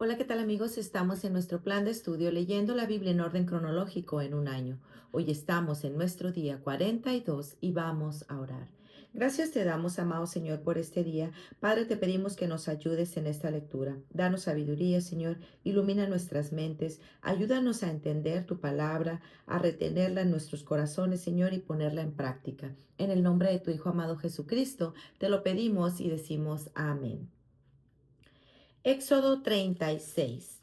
Hola, ¿qué tal amigos? Estamos en nuestro plan de estudio leyendo la Biblia en orden cronológico en un año. Hoy estamos en nuestro día 42 y vamos a orar. Gracias te damos, amado Señor, por este día. Padre, te pedimos que nos ayudes en esta lectura. Danos sabiduría, Señor, ilumina nuestras mentes, ayúdanos a entender tu palabra, a retenerla en nuestros corazones, Señor, y ponerla en práctica. En el nombre de tu Hijo amado Jesucristo, te lo pedimos y decimos amén. Éxodo 36.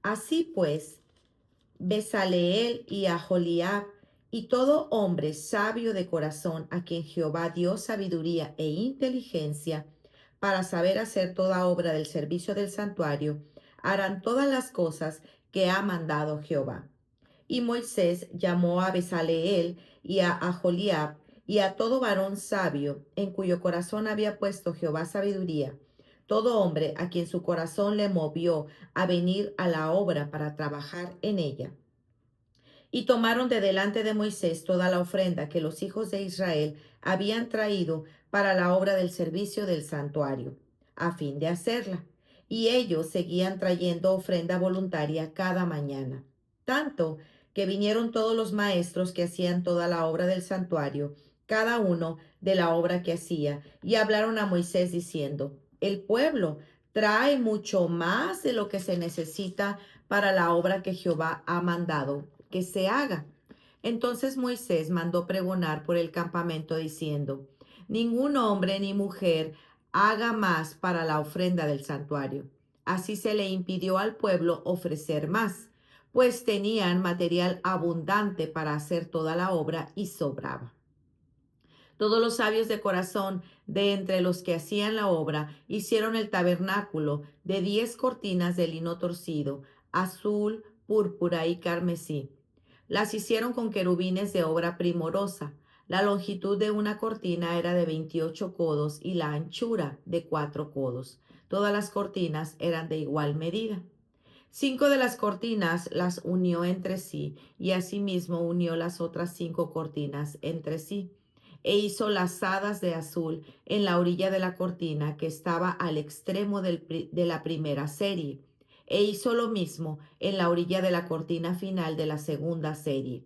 Así pues, Bezaleel y Aholiab y todo hombre sabio de corazón a quien Jehová dio sabiduría e inteligencia para saber hacer toda obra del servicio del santuario, harán todas las cosas que ha mandado Jehová. Y Moisés llamó a Bezaleel y a Aholiab y a todo varón sabio, en cuyo corazón había puesto Jehová sabiduría, todo hombre a quien su corazón le movió a venir a la obra para trabajar en ella. Y tomaron de delante de Moisés toda la ofrenda que los hijos de Israel habían traído para la obra del servicio del santuario, a fin de hacerla. Y ellos seguían trayendo ofrenda voluntaria cada mañana. Tanto que vinieron todos los maestros que hacían toda la obra del santuario, cada uno de la obra que hacía, y hablaron a Moisés diciendo: el pueblo trae mucho más de lo que se necesita para la obra que Jehová ha mandado que se haga. Entonces Moisés mandó pregonar por el campamento diciendo: ningún hombre ni mujer haga más para la ofrenda del santuario. Así se le impidió al pueblo ofrecer más, pues tenían material abundante para hacer toda la obra y sobraba. Todos los sabios de corazón de entre los que hacían la obra hicieron el tabernáculo de 10 cortinas de lino torcido, azul, púrpura y carmesí. Las hicieron con querubines de obra primorosa. La longitud de una cortina era de 28 codos y la anchura de 4 codos. Todas las cortinas eran de igual medida. 5 de las cortinas las unió entre sí y asimismo unió las otras 5 cortinas entre sí. E hizo lazadas de azul en la orilla de la cortina que estaba al extremo de la primera serie. E hizo lo mismo en la orilla de la cortina final de la segunda serie.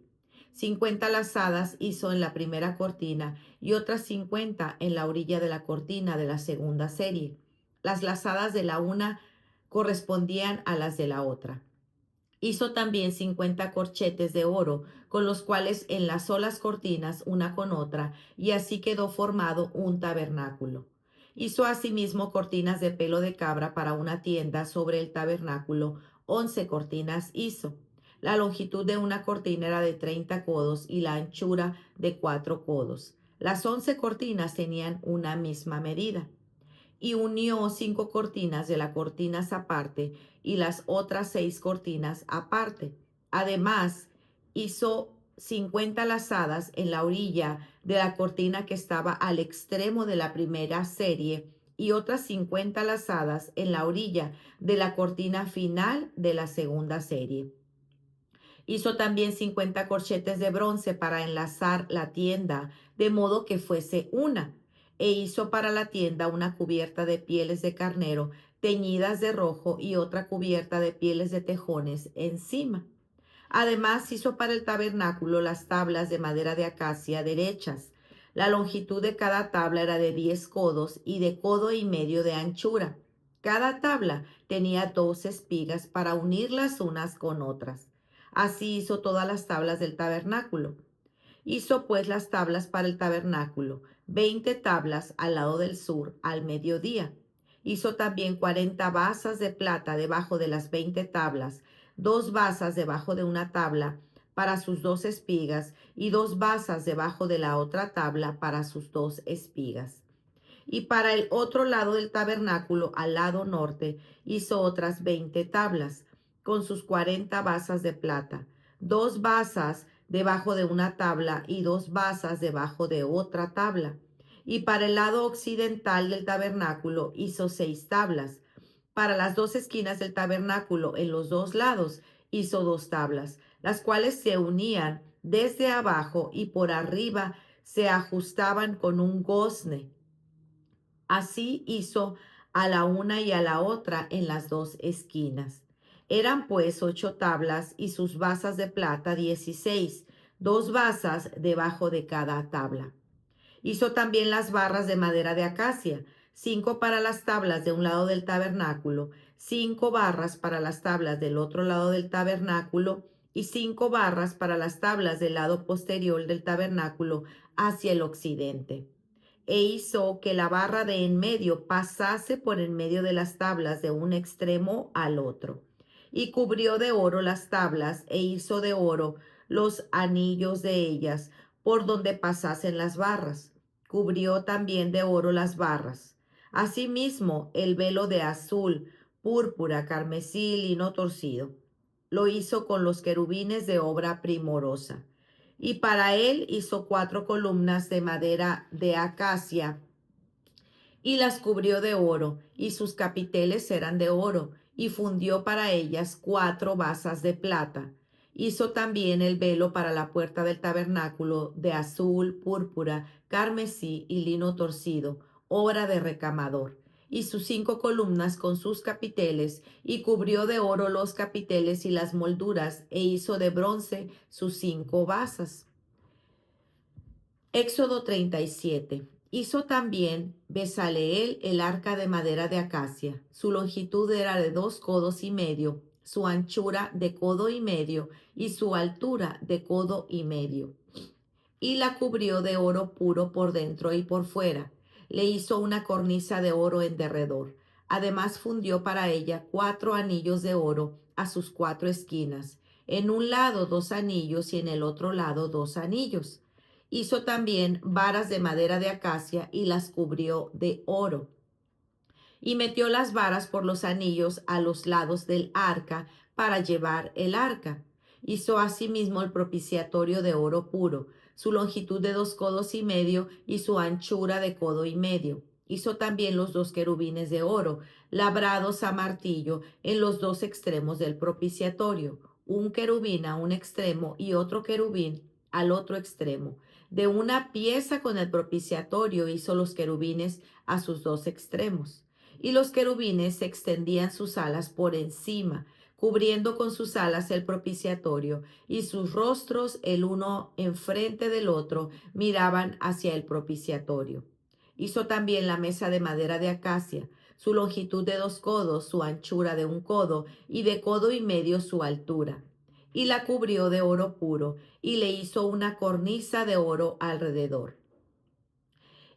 50 lazadas hizo en la primera cortina y otras 50 en la orilla de la cortina de la segunda serie. Las lazadas de la una correspondían a las de la otra. Hizo también 50 corchetes de oro, con los cuales enlazó las cortinas una con otra, y así quedó formado un tabernáculo. Hizo asimismo cortinas de pelo de cabra para una tienda sobre el tabernáculo. 11 cortinas hizo. La longitud de una cortina era de 30 codos y la anchura de 4 codos. Las 11 cortinas tenían una misma medida y unió 5 cortinas de las cortinas aparte y las otras 6 cortinas aparte. Además, hizo 50 lazadas en la orilla de la cortina que estaba al extremo de la primera serie y otras 50 lazadas en la orilla de la cortina final de la segunda serie. Hizo también 50 corchetes de bronce para enlazar la tienda, de modo que fuese una. E hizo para la tienda una cubierta de pieles de carnero teñidas de rojo y otra cubierta de pieles de tejones encima. Además hizo para el tabernáculo las tablas de madera de acacia derechas. La longitud de cada tabla era de 10 codos y de codo y medio de anchura. Cada tabla tenía 2 espigas para unirlas unas con otras. Así hizo todas las tablas del tabernáculo. Hizo pues las tablas para el tabernáculo, 20 tablas al lado del sur, al mediodía. Hizo también 40 basas de plata debajo de las 20 tablas, 2 basas debajo de una tabla para sus 2 espigas y 2 basas debajo de la otra tabla para sus 2 espigas. Y para el otro lado del tabernáculo, al lado norte, hizo otras 20 tablas, con sus 40 basas de plata, 2 basas debajo de una tabla y 2 basas debajo de otra tabla. Y para el lado occidental del tabernáculo hizo 6 tablas. Para las 2 esquinas del tabernáculo, en los 2 lados, hizo 2 tablas, las cuales se unían desde abajo y por arriba se ajustaban con un gozne. Así hizo a la una y a la otra en las dos esquinas. Eran pues 8 tablas y sus basas de plata 16, 2 basas debajo de cada tabla. Hizo también las barras de madera de acacia, 5 para las tablas de un lado del tabernáculo, 5 barras para las tablas del otro lado del tabernáculo y 5 barras para las tablas del lado posterior del tabernáculo hacia el occidente. E hizo que la barra de en medio pasase por en medio de las tablas de un extremo al otro. Y cubrió de oro las tablas e hizo de oro los anillos de ellas por donde pasasen las barras. Cubrió también de oro las barras. Asimismo, el velo de azul, púrpura, carmesí, lino torcido. Lo hizo con los querubines de obra primorosa. Y para él hizo 4 columnas de madera de acacia y las cubrió de oro, y sus capiteles eran de oro, y fundió para ellas 4 basas de plata. Hizo también el velo para la puerta del tabernáculo de azul, púrpura, carmesí y lino torcido, obra de recamador, y sus 5 columnas con sus capiteles, y cubrió de oro los capiteles y las molduras, e hizo de bronce sus 5 basas. Éxodo 37. Hizo también Bezaleel el arca de madera de acacia. Su longitud era de 2 codos y medio, su anchura de 1 codo y medio y su altura de 1 codo y medio. Y la cubrió de oro puro por dentro y por fuera. Le hizo una cornisa de oro en derredor. Además fundió para ella 4 anillos de oro a sus 4 esquinas. En un lado 2 anillos y en el otro lado 2 anillos. Hizo también varas de madera de acacia y las cubrió de oro. Y metió las varas por los anillos a los lados del arca para llevar el arca. Hizo asimismo el propiciatorio de oro puro, su longitud de 2 codos y medio y su anchura de 1 codo y medio. Hizo también los 2 querubines de oro, labrados a martillo en los 2 extremos del propiciatorio, un querubín a un extremo y otro querubín al otro extremo. De una pieza con el propiciatorio hizo los querubines a sus 2 extremos. Y los querubines extendían sus alas por encima, cubriendo con sus alas el propiciatorio, y sus rostros, el uno enfrente del otro, miraban hacia el propiciatorio. Hizo también la mesa de madera de acacia, su longitud de 2 codos, su anchura de 1 codo, y de 1 codo y medio su altura. Y la cubrió de oro puro, y le hizo una cornisa de oro alrededor.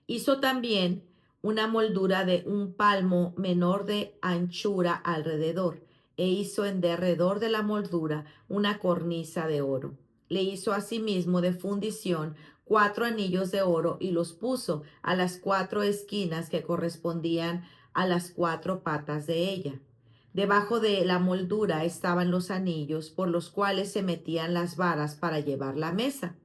Hizo también una moldura de 1 palmo menor de anchura alrededor, e hizo en derredor de la moldura una cornisa de oro. Le hizo asimismo de fundición 4 anillos de oro y los puso a las 4 esquinas que correspondían a las 4 patas de ella. Debajo de la moldura estaban los anillos por los cuales se metían las varas para llevar la mesa.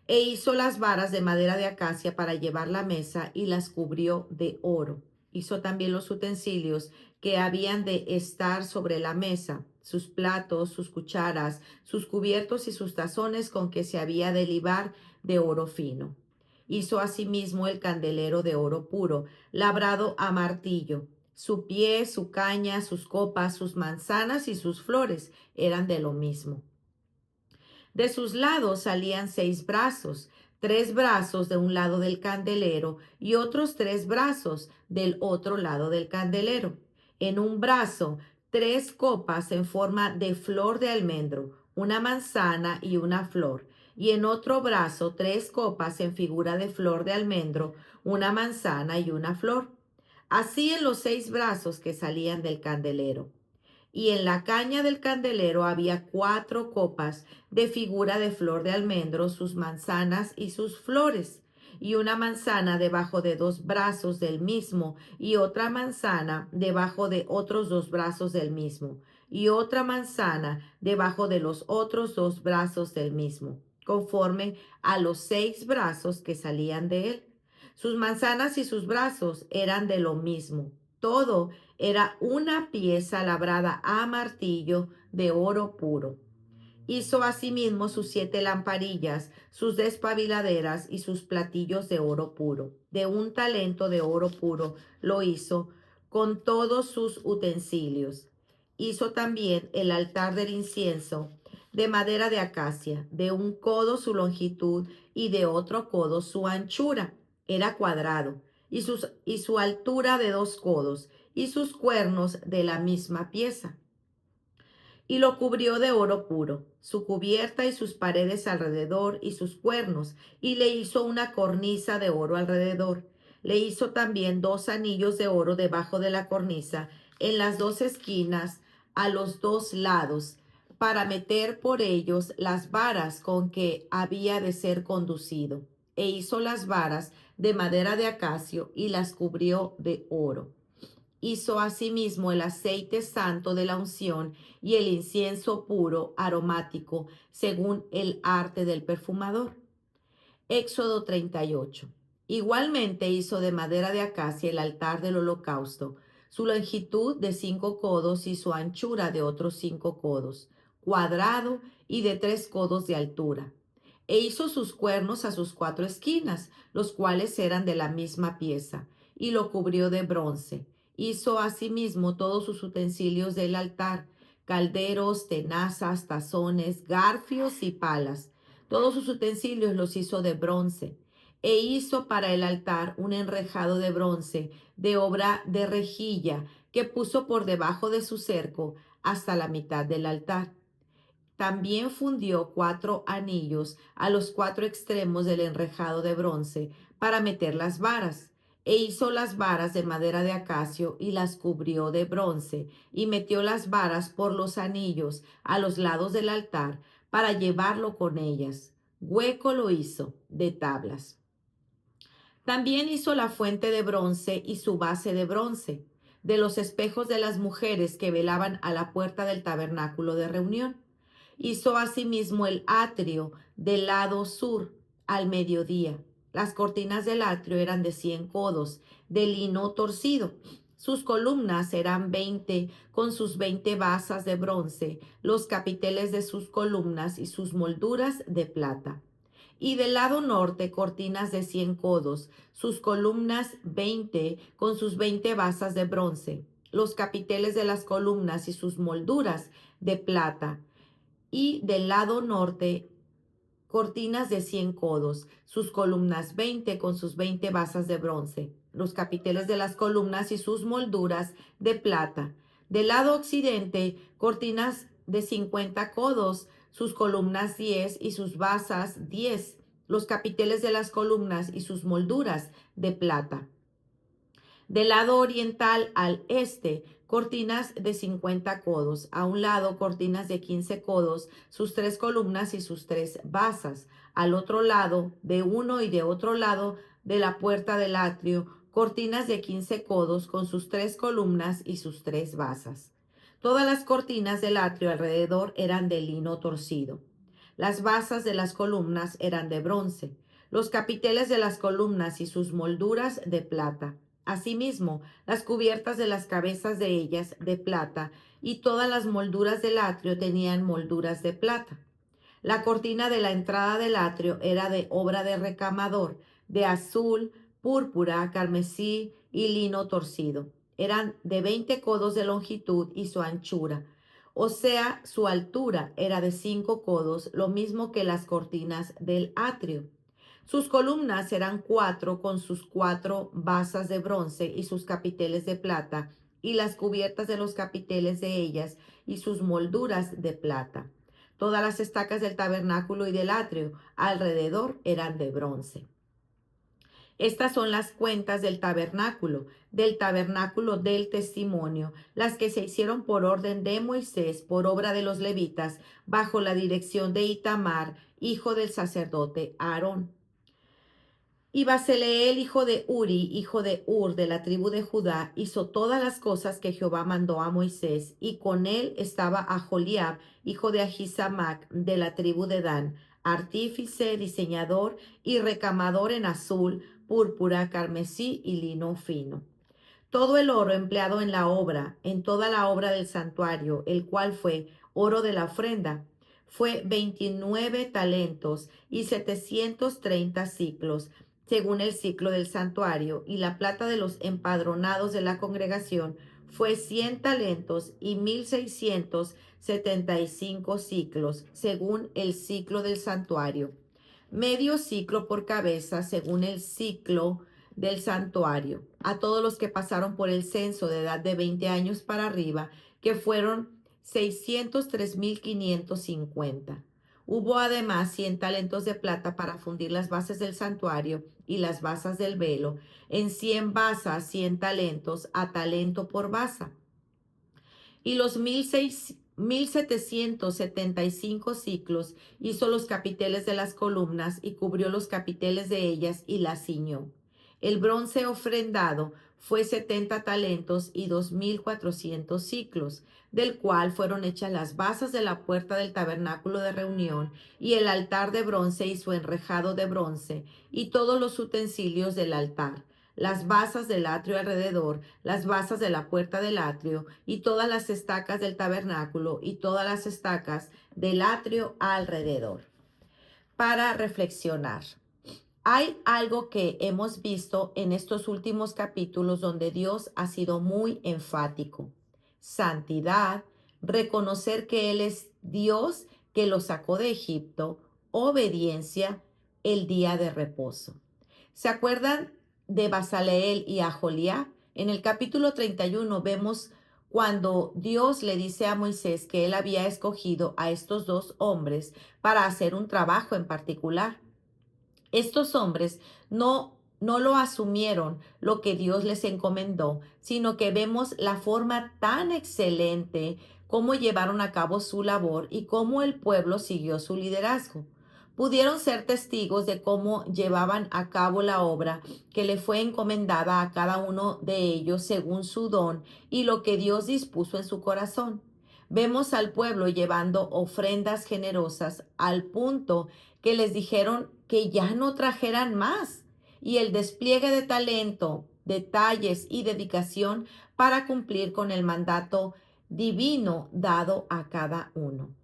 E hizo las varas de madera de acacia para llevar la mesa y las cubrió de oro. Hizo también los utensilios que habían de estar sobre la mesa, sus platos, sus cucharas, sus cubiertos y sus tazones con que se había de libar de oro fino. Hizo asimismo el candelero de oro puro, labrado a martillo. Su pie, su caña, sus copas, sus manzanas y sus flores eran de lo mismo. De sus lados salían 6 brazos, 3 brazos de un lado del candelero y otros 3 brazos del otro lado del candelero. En un brazo, 3 copas en forma de flor de almendro, una manzana y una flor. Y en otro brazo, 3 copas en figura de flor de almendro, una manzana y una flor. Así en los 6 brazos que salían del candelero. Y en la caña del candelero había 4 copas de figura de flor de almendro, sus manzanas y sus flores, y una manzana debajo de 2 brazos del mismo, y otra manzana debajo de otros 2 brazos del mismo, y otra manzana debajo de los otros 2 brazos del mismo, conforme a los 6 brazos que salían de él. Sus manzanas y sus brazos eran de lo mismo. Todo era una pieza labrada a martillo de oro puro. Hizo asimismo sus 7 lamparillas, sus despabiladeras y sus platillos de oro puro. De 1 talento de oro puro lo hizo con todos sus utensilios. Hizo también el altar del incienso de madera de acacia, de un codo su longitud y de otro codo su anchura. Era cuadrado, y su altura de 2 codos, y sus cuernos de la misma pieza. Y lo cubrió de oro puro, su cubierta y sus paredes alrededor y sus cuernos, y le hizo una cornisa de oro alrededor. Le hizo también 2 anillos de oro debajo de la cornisa, en las 2 esquinas, a los 2 lados, para meter por ellos las varas con que había de ser conducido. E hizo las varas de madera de acacio y las cubrió de oro. Hizo asimismo el aceite santo de la unción y el incienso puro aromático, según el arte del perfumador. Éxodo 38. Igualmente hizo de madera de acacia el altar del holocausto, su longitud de 5 codos y su anchura de otros 5 codos, cuadrado y de 3 codos de altura. E hizo sus cuernos a sus 4 esquinas, los cuales eran de la misma pieza, y lo cubrió de bronce. Hizo asimismo todos sus utensilios del altar, calderos, tenazas, tazones, garfios y palas. Todos sus utensilios los hizo de bronce. E hizo para el altar un enrejado de bronce de obra de rejilla, que puso por debajo de su cerco hasta la mitad del altar. También fundió 4 anillos a los 4 extremos del enrejado de bronce para meter las varas. E hizo las varas de madera de acacio y las cubrió de bronce, y metió las varas por los anillos a los lados del altar para llevarlo con ellas. Hueco lo hizo de tablas. También hizo la fuente de bronce y su base de bronce, de los espejos de las mujeres que velaban a la puerta del tabernáculo de reunión. Hizo asimismo el atrio del lado sur al mediodía. Las cortinas del atrio eran de 100 codos, de lino torcido. Sus columnas eran 20, con sus 20 basas de bronce, los capiteles de sus columnas y sus molduras de plata. Y del lado norte cortinas de 100 codos, sus columnas 20, con sus 20 basas de bronce, los capiteles de las columnas y sus molduras de plata. Y del lado norte cortinas de 100 codos, sus columnas 20 con sus 20 basas de bronce, los capiteles de las columnas y sus molduras de plata. Del lado occidente, cortinas de 50 codos, sus columnas 10 y sus basas 10, los capiteles de las columnas y sus molduras de plata. Del lado oriental al este, cortinas de 50 codos. A un lado, cortinas de 15 codos, sus 3 columnas y sus 3 basas. Al otro lado, de uno y de otro lado de la puerta del atrio, cortinas de 15 codos con sus 3 columnas y sus 3 basas. Todas las cortinas del atrio alrededor eran de lino torcido. Las basas de las columnas eran de bronce. Los capiteles de las columnas y sus molduras de plata. Asimismo, las cubiertas de las cabezas de ellas de plata, y todas las molduras del atrio tenían molduras de plata. La cortina de la entrada del atrio era de obra de recamador, de azul, púrpura, carmesí y lino torcido. Eran de 20 codos de longitud y su anchura, o sea, su altura era de 5 codos, lo mismo que las cortinas del atrio. Sus columnas eran 4 con sus 4 basas de bronce y sus capiteles de plata, y las cubiertas de los capiteles de ellas y sus molduras de plata. Todas las estacas del tabernáculo y del atrio alrededor eran de bronce. Estas son las cuentas del tabernáculo del testimonio, las que se hicieron por orden de Moisés, por obra de los levitas, bajo la dirección de Itamar, hijo del sacerdote Aarón. Y Baseleel, hijo de Uri, hijo de Ur, de la tribu de Judá, hizo todas las cosas que Jehová mandó a Moisés, y con él estaba Aholiab, hijo de Ahisamac, de la tribu de Dan, artífice, diseñador y recamador en azul, púrpura, carmesí y lino fino. Todo el oro empleado en la obra, en toda la obra del santuario, el cual fue oro de la ofrenda, fue 29 talentos y 730 siclos, según el ciclo del santuario, y la plata de los empadronados de la congregación fue 100 talentos y 1675 ciclos, según el ciclo del santuario. Medio ciclo por cabeza, según el ciclo del santuario, a todos los que pasaron por el censo de edad de 20 años para arriba, que fueron 603.550. Hubo además 100 talentos de plata para fundir las bases del santuario y las basas del velo, en 100 basas, 100 talentos, a talento por basa. Y los 1775 ciclos hizo los capiteles de las columnas y cubrió los capiteles de ellas y las ciñó. El bronce ofrendado fue 70 talentos y 2400 ciclos, del cual fueron hechas las basas de la puerta del tabernáculo de reunión y el altar de bronce y su enrejado de bronce y todos los utensilios del altar, las basas del atrio alrededor, las basas de la puerta del atrio y todas las estacas del tabernáculo y todas las estacas del atrio alrededor. Para reflexionar. Hay algo que hemos visto en estos últimos capítulos donde Dios ha sido muy enfático. Santidad, reconocer que Él es Dios que lo sacó de Egipto, obediencia, el día de reposo. ¿Se acuerdan de Bezaleel y Aholiab? En el capítulo 31 vemos cuando Dios le dice a Moisés que él había escogido a estos dos hombres para hacer un trabajo en particular. Estos hombres no lo asumieron lo que Dios les encomendó, sino que vemos la forma tan excelente cómo llevaron a cabo su labor y cómo el pueblo siguió su liderazgo. Pudieron ser testigos de cómo llevaban a cabo la obra que le fue encomendada a cada uno de ellos según su don y lo que Dios dispuso en su corazón. Vemos al pueblo llevando ofrendas generosas al punto que les dijeron que ya no trajeran más, y el despliegue de talento, detalles y dedicación para cumplir con el mandato divino dado a cada uno.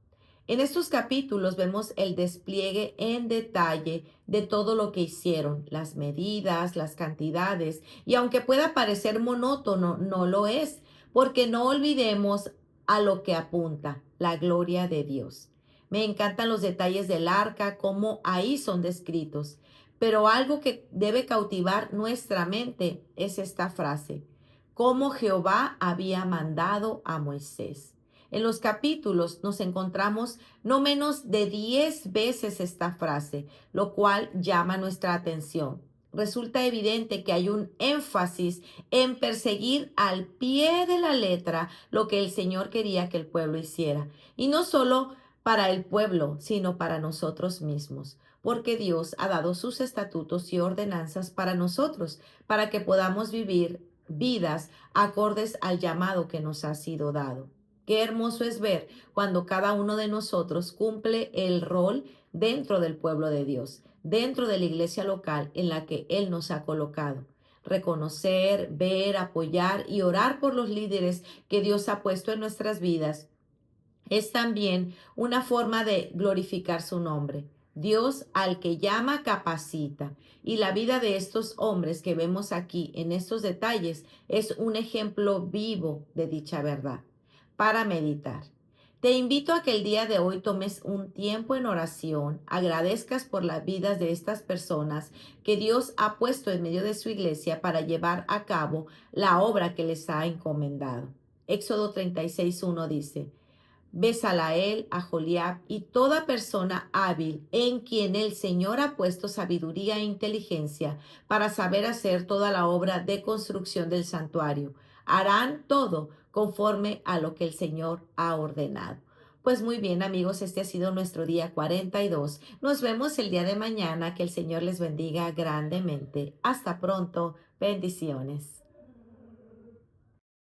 En estos capítulos vemos el despliegue en detalle de todo lo que hicieron, las medidas, las cantidades, y aunque pueda parecer monótono, no lo es, porque no olvidemos a lo que apunta, la gloria de Dios. Me encantan los detalles del arca, como ahí son descritos, pero algo que debe cautivar nuestra mente es esta frase, como Jehová había mandado a Moisés. En los capítulos nos encontramos no menos de 10 veces esta frase, lo cual llama nuestra atención. Resulta evidente que hay un énfasis en perseguir al pie de la letra lo que el Señor quería que el pueblo hiciera. Y no solo para el pueblo, sino para nosotros mismos, porque Dios ha dado sus estatutos y ordenanzas para nosotros, para que podamos vivir vidas acordes al llamado que nos ha sido dado. Qué hermoso es ver cuando cada uno de nosotros cumple el rol dentro del pueblo de Dios, dentro de la iglesia local en la que Él nos ha colocado. Reconocer, ver, apoyar y orar por los líderes que Dios ha puesto en nuestras vidas es también una forma de glorificar su nombre. Dios al que llama capacita, y la vida de estos hombres que vemos aquí en estos detalles es un ejemplo vivo de dicha verdad. Para meditar. Te invito a que el día de hoy tomes un tiempo en oración, agradezcas por las vidas de estas personas que Dios ha puesto en medio de su iglesia para llevar a cabo la obra que les ha encomendado. Éxodo 36:1 dice, Bezaleel, Aholiab y toda persona hábil en quien el Señor ha puesto sabiduría e inteligencia para saber hacer toda la obra de construcción del santuario. Harán todo conforme a lo que el Señor ha ordenado. Pues muy bien, amigos, este ha sido nuestro día 42. Nos vemos el día de mañana. Que el Señor les bendiga grandemente. Hasta pronto. Bendiciones.